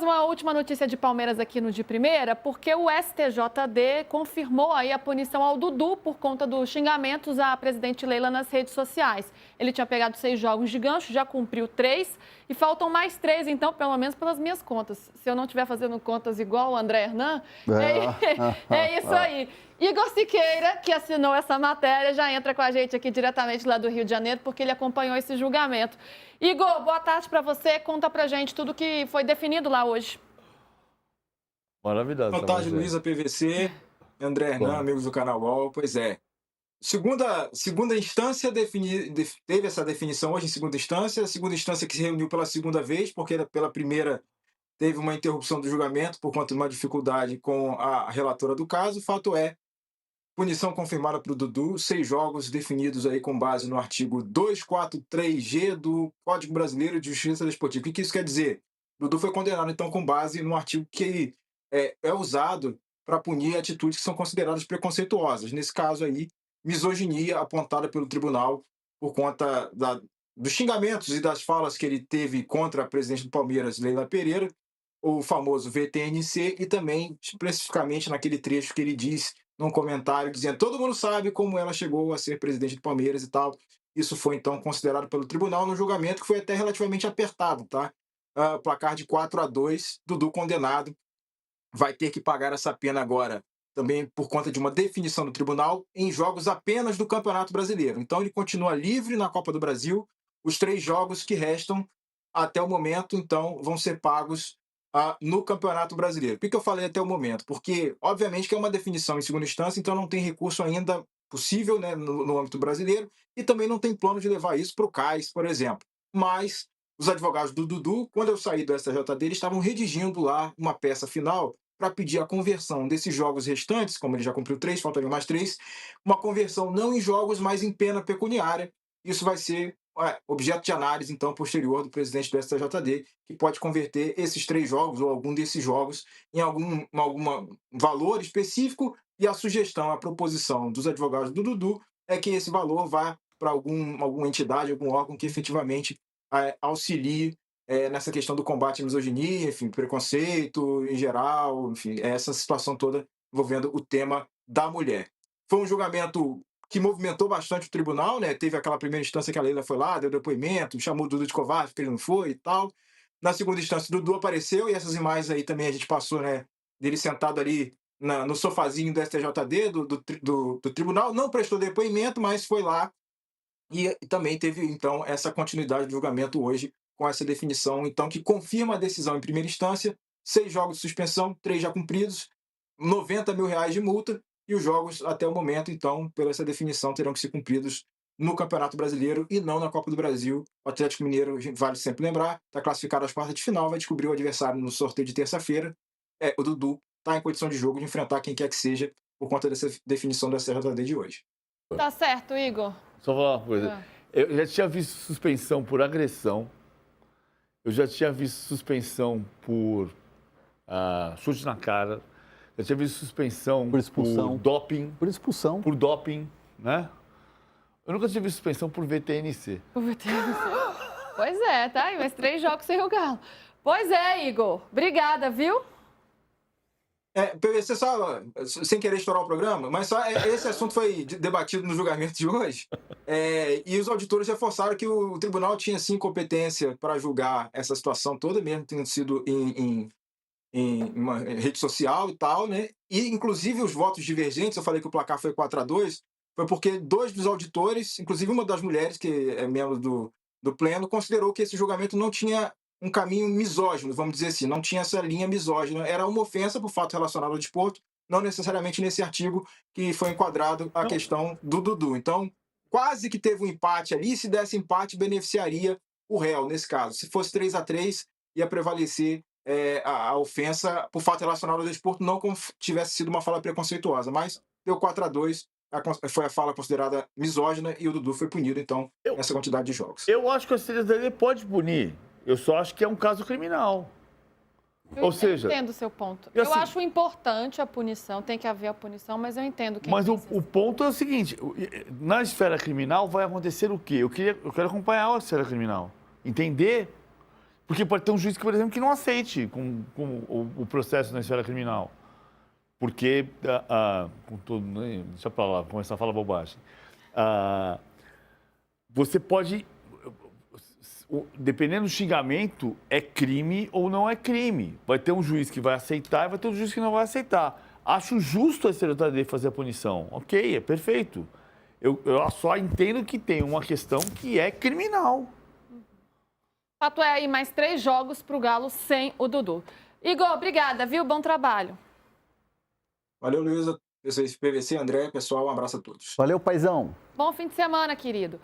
uma última notícia de Palmeiras aqui no De Primeira, porque o STJD confirmou aí a punição ao Dudu por conta dos xingamentos à presidente Leila nas redes sociais. Ele tinha pegado 6 jogos de gancho, já cumpriu 3 e faltam mais 3, então, pelo menos pelas minhas contas. Se eu não estiver fazendo contas igual o André Hernan, é isso aí. Igor Siqueira, que assinou essa matéria, já entra com a gente aqui diretamente lá do Rio de Janeiro, porque ele acompanhou esse julgamento. Igor, boa tarde para você. Conta pra gente tudo que foi definido lá hoje. Maravilhoso. Boa tarde, Luísa PVC, André Hernan, amigos do canal UOL. Pois é. Segunda instância teve essa definição hoje em segunda instância. A segunda instância que se reuniu pela segunda vez, porque pela primeira teve uma interrupção do julgamento por conta de uma dificuldade com a relatora do caso. O fato é, punição confirmada para o Dudu, 6 jogos definidos aí com base no artigo 243G do Código Brasileiro de Justiça Desportiva. O que isso quer dizer? O Dudu foi condenado, então, com base no artigo que é usado para punir atitudes que são consideradas preconceituosas. Nesse caso aí, misoginia apontada pelo tribunal por conta dos xingamentos e das falas que ele teve contra a presidente do Palmeiras, Leila Pereira, o famoso VTNC, e também especificamente naquele trecho que ele diz num comentário dizendo: todo mundo sabe como ela chegou a ser presidente do Palmeiras e tal. Isso foi então considerado pelo tribunal no julgamento, que foi até relativamente apertado, tá? Placar de 4-2, Dudu condenado, vai ter que pagar essa pena agora também por conta de uma definição do tribunal em jogos apenas do Campeonato Brasileiro. Então ele continua livre na Copa do Brasil. Os 3 jogos que restam até o momento, então, vão ser pagos no Campeonato Brasileiro. Por que eu falei até o momento? Porque, obviamente, que é uma definição em segunda instância, então não tem recurso ainda possível, né, no âmbito brasileiro, e também não tem plano de levar isso para o CAIS, por exemplo. Mas os advogados do Dudu, quando eu saí do STJD, eles estavam redigindo lá uma peça final para pedir a conversão desses jogos restantes, como ele já cumpriu 3, faltariam mais 3, uma conversão não em jogos, mas em pena pecuniária. Isso vai ser objeto de análise, então, posterior do presidente do STJD, que pode converter esses 3 jogos ou algum desses jogos em algum valor específico, e a sugestão, a proposição dos advogados do Dudu é que esse valor vá para alguma entidade, algum órgão que efetivamente auxilie nessa questão do combate à misoginia, enfim, preconceito em geral, enfim, essa situação toda envolvendo o tema da mulher. Foi um julgamento que movimentou bastante o tribunal, né? Teve aquela primeira instância que a Leila foi lá, deu depoimento, chamou o Dudu de covarde, porque ele não foi e tal. Na segunda instância, o Dudu apareceu, e essas imagens aí também a gente passou, né? Dele sentado ali no sofazinho do STJD, do tribunal, não prestou depoimento, mas foi lá. E também teve, então, essa continuidade do julgamento hoje, com essa definição, então, que confirma a decisão em primeira instância: 6 jogos de suspensão, 3 já cumpridos, R$90 mil de multa, e os jogos, até o momento, então, pela essa definição, terão que ser cumpridos no Campeonato Brasileiro e não na Copa do Brasil. O Atlético Mineiro, vale sempre lembrar, está classificado às quartas de final, vai descobrir o adversário no sorteio de terça-feira. O Dudu está em condição de jogo de enfrentar quem quer que seja, por conta dessa definição da STJD de hoje. Tá certo, Igor. Só falar uma coisa. Eu já tinha visto suspensão por agressão. Eu já tinha visto suspensão por chute na cara. Eu tinha visto suspensão por expulsão, por doping. Por expulsão. Por doping, né? Eu nunca tinha visto suspensão por VTNC. Por VTNC. Pois é, tá aí, mas 3 jogos sem o Galo. Pois é, Igor. Obrigada, viu? PVC, só, sem querer estourar o programa, mas só esse assunto foi debatido no julgamento de hoje, e os auditores reforçaram que o tribunal tinha, sim, competência para julgar essa situação toda, mesmo tendo sido em uma rede social e tal, né? E, inclusive, os votos divergentes, eu falei que o placar foi 4-2, foi porque 2 dos auditores, inclusive uma das mulheres, que é membro do Pleno, considerou que esse julgamento não tinha um caminho misógino, vamos dizer assim, não tinha essa linha misógina, era uma ofensa por fato relacionado ao desporto, não necessariamente nesse artigo que foi enquadrado a questão do Dudu. Então, quase que teve um empate ali, se desse empate, beneficiaria o réu, nesse caso. Se fosse 3-3, ia prevalecer a ofensa por fato relacionado ao desporto, não como tivesse sido uma fala preconceituosa, mas deu 4-2, foi a fala considerada misógina, e o Dudu foi punido, então, nessa quantidade de jogos. Eu acho que a CJD pode punir. Eu só acho que é um caso criminal. Ou seja... Eu entendo o seu ponto. Assim, eu acho importante a punição, tem que haver a punição, mas eu entendo que... Mas o ponto é o seguinte, na esfera criminal vai acontecer o quê? Eu quero acompanhar a esfera criminal, entender Porque pode ter um juiz, por exemplo, que não aceite com o processo na esfera criminal. Porque, com todo, deixa pra lá, começar a falar bobagem. Você pode, dependendo do xingamento, é crime ou não é crime. Vai ter um juiz que vai aceitar e vai ter um juiz que não vai aceitar. Acho justo a STJD fazer a punição. Ok, é perfeito. Eu só entendo que tem uma questão que é criminal. Fato é aí mais 3 jogos para o Galo sem o Dudu. Igor, obrigada, viu? Bom trabalho. Valeu, Luísa. PVC, André, pessoal, um abraço a todos. Valeu, paizão. Bom fim de semana, querido.